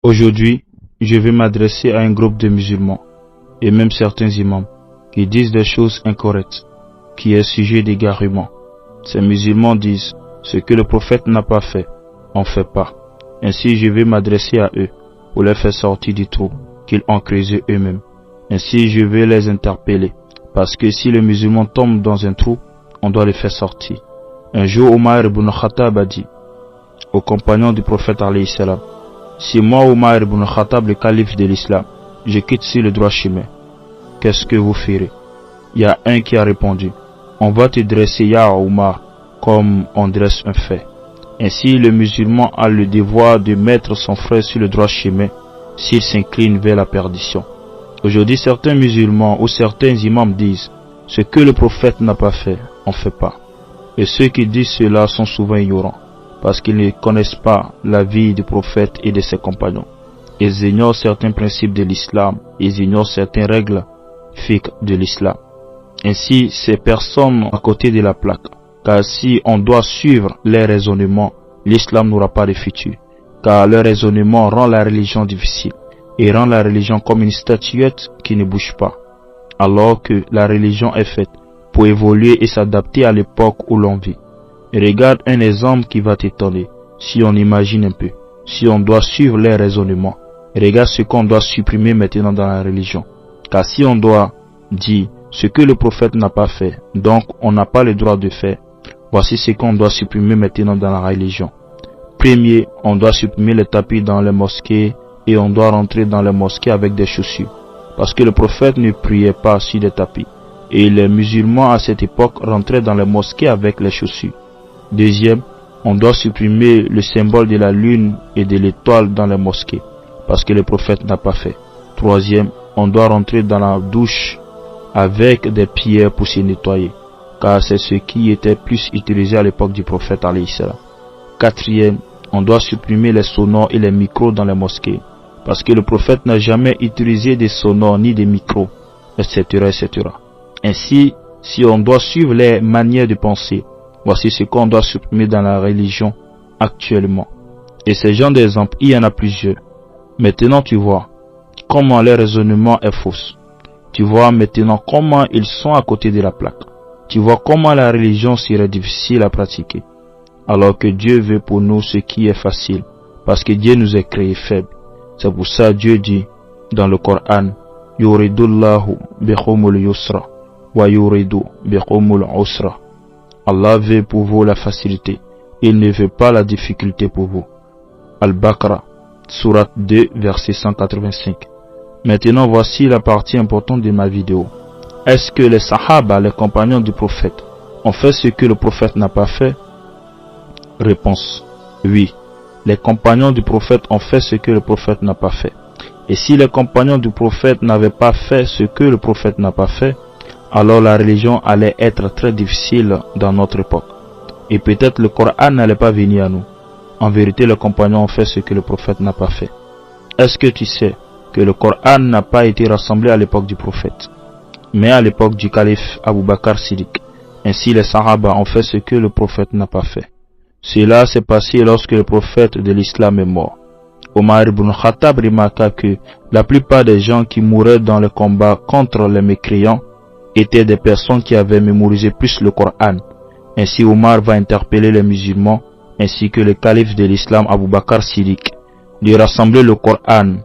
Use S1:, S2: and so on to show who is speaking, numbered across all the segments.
S1: Aujourd'hui, je vais m'adresser à un groupe de musulmans, et même certains imams, qui disent des choses incorrectes, qui est sujet d'égarement. Ces musulmans disent, ce que le prophète n'a pas fait, on ne fait pas. Ainsi je vais m'adresser à eux, pour les faire sortir du trou qu'ils ont creusé eux-mêmes. Ainsi je vais les interpeller, parce que si le musulman tombe dans un trou, on doit le faire sortir. Un jour, Omar ibn Khattab a dit aux compagnons du prophète alayhi salam, si moi, Omar ibn Khattab, le calife de l'islam, je quitte sur le droit chemin, qu'est-ce que vous ferez? Il y a un qui a répondu, on va te dresser, ya Omar, comme on dresse un fait. Ainsi, le musulman a le devoir de mettre son frère sur le droit chemin s'il s'incline vers la perdition. Aujourd'hui, certains musulmans ou certains imams disent, ce que le prophète n'a pas fait, on ne fait pas. Et ceux qui disent cela sont souvent ignorants, parce qu'ils ne connaissent pas la vie du prophète et de ses compagnons. Ils ignorent certains principes de l'islam, ils ignorent certaines règles fiqh de l'islam. Ainsi, ces personnes à côté de la plaque, car si on doit suivre les raisonnements, l'islam n'aura pas de futur, car leur raisonnement rend la religion difficile, et rend la religion comme une statuette qui ne bouge pas, alors que la religion est faite pour évoluer et s'adapter à l'époque où l'on vit. Regarde un exemple qui va t'étonner, si on imagine un peu, si on doit suivre les raisonnements. Regarde ce qu'on doit supprimer maintenant dans la religion. Car si on doit dire ce que le prophète n'a pas fait, donc on n'a pas le droit de faire, voici ce qu'on doit supprimer maintenant dans la religion. Premier, on doit supprimer les tapis dans les mosquées et on doit rentrer dans les mosquées avec des chaussures. Parce que le prophète ne priait pas sur des tapis. Et les musulmans à cette époque rentraient dans les mosquées avec les chaussures. Deuxième, on doit supprimer le symbole de la lune et de l'étoile dans les mosquées, parce que le prophète n'a pas fait. Troisième, on doit rentrer dans la douche avec des pierres pour se nettoyer, car c'est ce qui était plus utilisé à l'époque du prophète alayhi salam. Quatrième, on doit supprimer les sonores et les micros dans les mosquées, parce que le prophète n'a jamais utilisé des sonores ni des micros, etc., etc. Ainsi, si on doit suivre les manières de penser, voici ce qu'on doit supprimer dans la religion actuellement. Et ces genres d'exemples, il y en a plusieurs. Maintenant, tu vois comment leur raisonnement est faux. Tu vois maintenant comment ils sont à côté de la plaque. Tu vois comment la religion serait difficile à pratiquer. Alors que Dieu veut pour nous ce qui est facile, parce que Dieu nous a créés faibles. C'est pour ça que Dieu dit dans le Coran, Yuridullahu bikumul yusra wa yuridu bikumul usra. Allah veut pour vous la facilité, il ne veut pas la difficulté pour vous. Al-Baqarah, Sourate 2, verset 185. Maintenant, voici la partie importante de ma vidéo. Est-ce que les Sahaba, les compagnons du prophète, ont fait ce que le prophète n'a pas fait? Réponse, oui. Les compagnons du prophète ont fait ce que le prophète n'a pas fait. Et si les compagnons du prophète n'avaient pas fait ce que le prophète n'a pas fait, alors la religion allait être très difficile dans notre époque. Et peut-être le Coran n'allait pas venir à nous. En vérité, les compagnons ont fait ce que le prophète n'a pas fait. Est-ce que tu sais que le Coran n'a pas été rassemblé à l'époque du prophète, mais à l'époque du calife Abu Bakr Siddiq? Ainsi, les Sahaba ont fait ce que le prophète n'a pas fait. Cela s'est passé lorsque le prophète de l'islam est mort. Omar ibn Khattab remarqua que la plupart des gens qui mouraient dans le combat contre les mécréants étaient des personnes qui avaient mémorisé plus le Coran. Ainsi Omar va interpeller les musulmans ainsi que le calife de l'islam Abu Bakr Siddiq de rassembler le Coran.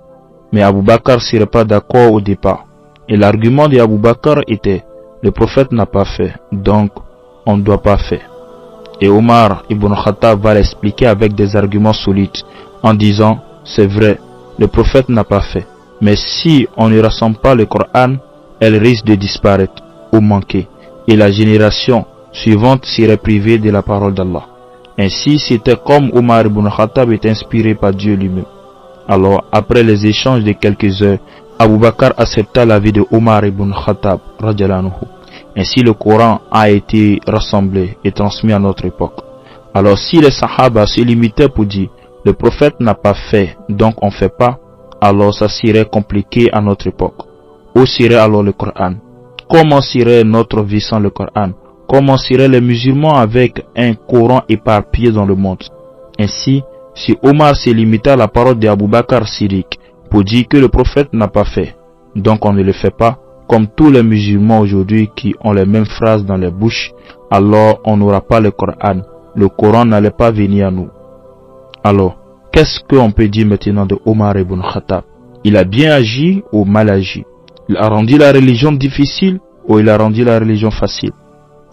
S1: Mais Abu Bakr ne serait pas d'accord au départ. Et l'argument de Abu Bakr était, le prophète n'a pas fait, donc on ne doit pas faire. Et Omar ibn Khattab va l'expliquer avec des arguments solides en disant, c'est vrai, le prophète n'a pas fait. Mais si on ne rassemble pas le Coran, elle risque de disparaître ou manquer, et la génération suivante serait privée de la parole d'Allah. Ainsi, c'était comme Omar ibn Khattab est inspiré par Dieu lui-même. Alors, après les échanges de quelques heures, Abu Bakr accepta l'avis de Omar ibn Khattab, radiyallahu anhu. Ainsi, le Coran a été rassemblé et transmis à notre époque. Alors, si les Sahaba se limitaient pour dire, le prophète n'a pas fait, donc on ne fait pas, alors ça serait compliqué à notre époque. Où serait alors le Coran? Comment serait notre vie sans le Coran? Comment seraient les musulmans avec un Coran éparpillé dans le monde? Ainsi, si Omar s'est limité à la parole d'Abou Bakr Siddiq pour dire que le prophète n'a pas fait, donc on ne le fait pas, comme tous les musulmans aujourd'hui qui ont les mêmes phrases dans les bouches, alors on n'aura pas le Coran. Le Coran n'allait pas venir à nous. Alors, qu'est-ce qu'on peut dire maintenant de Omar ibn Khattab? Il a bien agi ou mal agi? Il a rendu la religion difficile ou il a rendu la religion facile?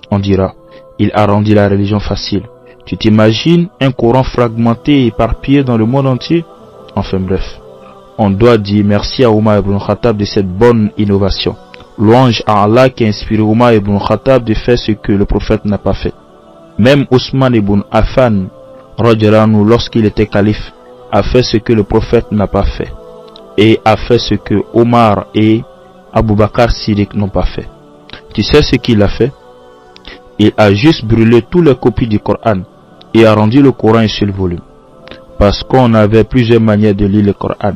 S1: On dira, il a rendu la religion facile. Tu t'imagines un Coran fragmenté et éparpillé dans le monde entier? Enfin bref, on doit dire merci à Omar ibn Khattab de cette bonne innovation. Louange à Allah qui a inspiré Omar ibn Khattab de faire ce que le prophète n'a pas fait. Même Ousmane ibn Affan, lorsqu'il était calife, a fait ce que le prophète n'a pas fait. Et a fait ce que Omar et Abu Bakr Siddiq n'ont pas fait. Tu sais ce qu'il a fait? Il a juste brûlé toutes les copies du Coran et a rendu le Coran un seul volume. Parce qu'on avait plusieurs manières de lire le Coran.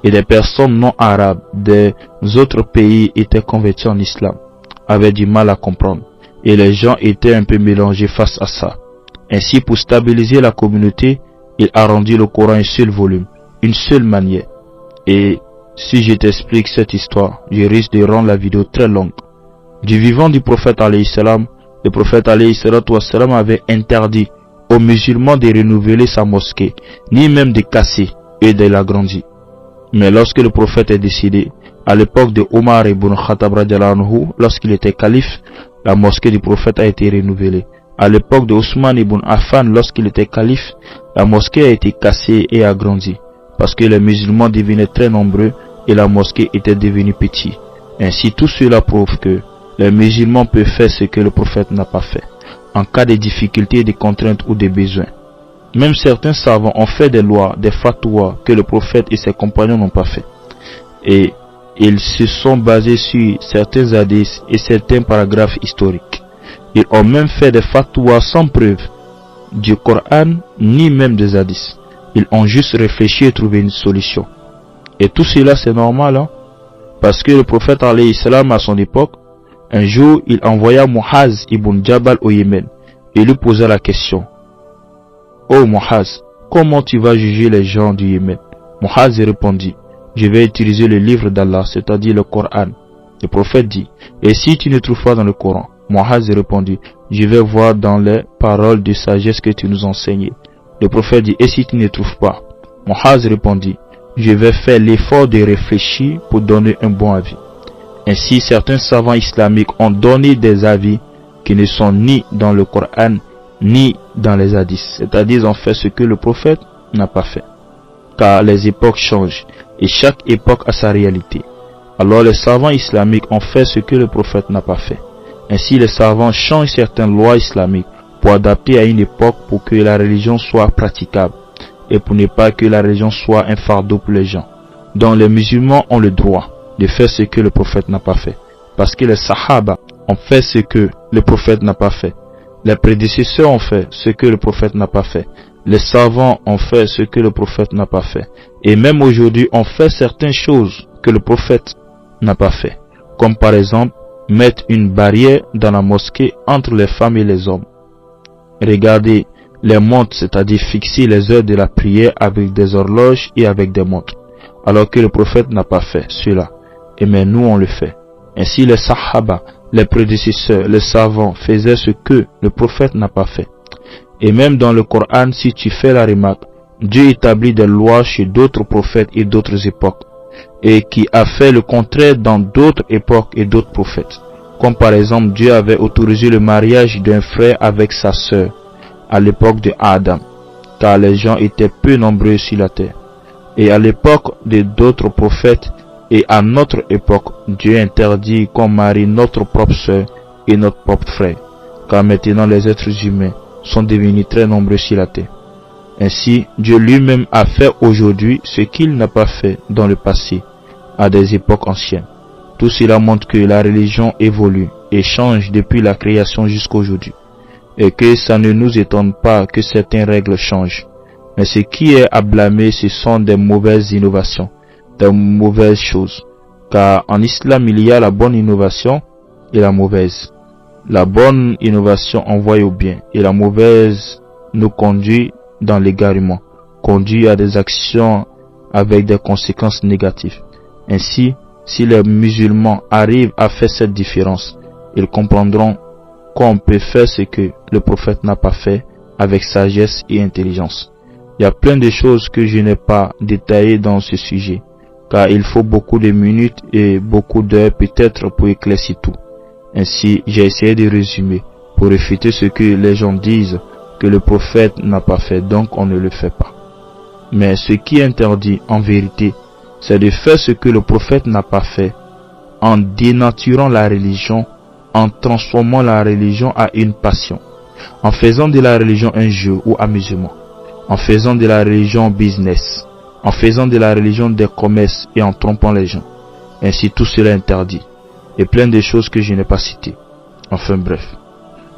S1: Et des personnes non arabes des autres pays étaient converties en islam, avaient du mal à comprendre. Et les gens étaient un peu mélangés face à ça. Ainsi, pour stabiliser la communauté, il a rendu le Coran un seul volume, une seule manière. Et si je t'explique cette histoire, je risque de rendre la vidéo très longue. Du vivant du prophète alayhi salam, le prophète alayhi salam avait interdit aux musulmans de renouveler sa mosquée, ni même de casser et de l'agrandir. Mais lorsque le prophète est décédé, à l'époque de Omar ibn Khattab radiallahu anhu, lorsqu'il était calife, la mosquée du prophète a été renouvelée. À l'époque de Ousmane ibn Affan, lorsqu'il était calife, la mosquée a été cassée et agrandie, parce que les musulmans devenaient très nombreux et la mosquée était devenue petite. Ainsi, tout cela prouve que les musulmans peuvent faire ce que le prophète n'a pas fait, en cas de difficultés, de contraintes ou de besoins. Même certains savants ont fait des lois, des fatwas que le prophète et ses compagnons n'ont pas fait. Et ils se sont basés sur certains hadiths et certains paragraphes historiques. Ils ont même fait des fatwas sans preuve du Coran ni même des hadiths. Ils ont juste réfléchi et trouvé une solution. Et tout cela c'est normal, hein? Parce que le prophète alayhi salam à son époque, un jour il envoya Muaz ibn Jabal au Yémen et lui posa la question: Oh Muaz, comment tu vas juger les gens du Yémen? Muaz répondit: Je vais utiliser le livre d'Allah, c'est-à-dire le Coran. Le prophète dit: Et si tu ne trouves pas dans le Coran? Muaz répondit: Je vais voir dans les paroles de sagesse que tu nous enseignes. Le prophète dit: Et si tu ne trouves pas? Muaz répondit: Je vais faire l'effort de réfléchir pour donner un bon avis. Ainsi, certains savants islamiques ont donné des avis qui ne sont ni dans le Coran ni dans les hadiths, c'est-à-dire ils ont fait ce que le prophète n'a pas fait. Car les époques changent et chaque époque a sa réalité. Alors les savants islamiques ont fait ce que le prophète n'a pas fait. Ainsi les savants changent certaines lois islamiques pour adapter à une époque pour que la religion soit praticable et pour ne pas que la religion soit un fardeau pour les gens. Donc les musulmans ont le droit de faire ce que le prophète n'a pas fait, parce que les sahaba ont fait ce que le prophète n'a pas fait. Les prédécesseurs ont fait ce que le prophète n'a pas fait. Les savants ont fait ce que le prophète n'a pas fait. Et même aujourd'hui, on fait certaines choses que le prophète n'a pas fait. Comme par exemple, mettre une barrière dans la mosquée entre les femmes et les hommes. Regardez les montres, c'est-à-dire fixer les heures de la prière avec des horloges et avec des montres. Alors que le prophète n'a pas fait cela. Et mais nous on le fait. Ainsi les sahaba, les prédécesseurs, les savants faisaient ce que le prophète n'a pas fait. Et même dans le Coran, si tu fais la remarque, Dieu établit des lois chez d'autres prophètes et d'autres époques, et qui a fait le contraire dans d'autres époques et d'autres prophètes. Comme par exemple, Dieu avait autorisé le mariage d'un frère avec sa sœur à l'époque de Adam, car les gens étaient peu nombreux sur la terre. Et à l'époque de d'autres prophètes, et à notre époque, Dieu interdit qu'on marie notre propre sœur et notre propre frère, car maintenant les êtres humains sont devenus très nombreux sur la terre. Ainsi, Dieu lui-même a fait aujourd'hui ce qu'il n'a pas fait dans le passé, à des époques anciennes. Tout cela montre que la religion évolue et change depuis la création jusqu'à aujourd'hui, et que ça ne nous étonne pas que certaines règles changent. Mais ce qui est à blâmer, ce sont des mauvaises innovations, des mauvaises choses. Car en islam, il y a la bonne innovation et la mauvaise. La bonne innovation envoie au bien et la mauvaise nous conduit dans l'égarement. conduit à des actions avec des conséquences négatives. Ainsi, si les musulmans arrivent à faire cette différence, ils comprendront qu'on peut faire ce que le prophète n'a pas fait avec sagesse et intelligence. Il y a plein de choses que je n'ai pas détaillées dans ce sujet, car il faut beaucoup de minutes et beaucoup d'heures peut-être pour éclaircir tout. Ainsi, j'ai essayé de résumer pour réfuter ce que les gens disent que le prophète n'a pas fait, donc on ne le fait pas. Mais ce qui est interdit en vérité, c'est de faire ce que le prophète n'a pas fait, en dénaturant la religion, en transformant la religion à une passion, en faisant de la religion un jeu ou amusement, en faisant de la religion business, en faisant de la religion des commerces et en trompant les gens. Ainsi tout cela est interdit, et plein de choses que je n'ai pas citées. Enfin bref,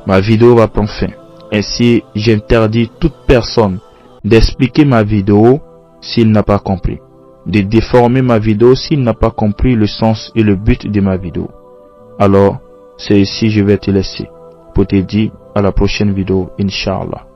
S1: ma vidéo va prendre fin. Ainsi, j'interdis toute personne d'expliquer ma vidéo s'il n'a pas compris, de déformer ma vidéo s'il n'a pas compris le sens et le but de ma vidéo. Alors, c'est ici que je vais te laisser pour te dire à la prochaine vidéo, Inch'Allah.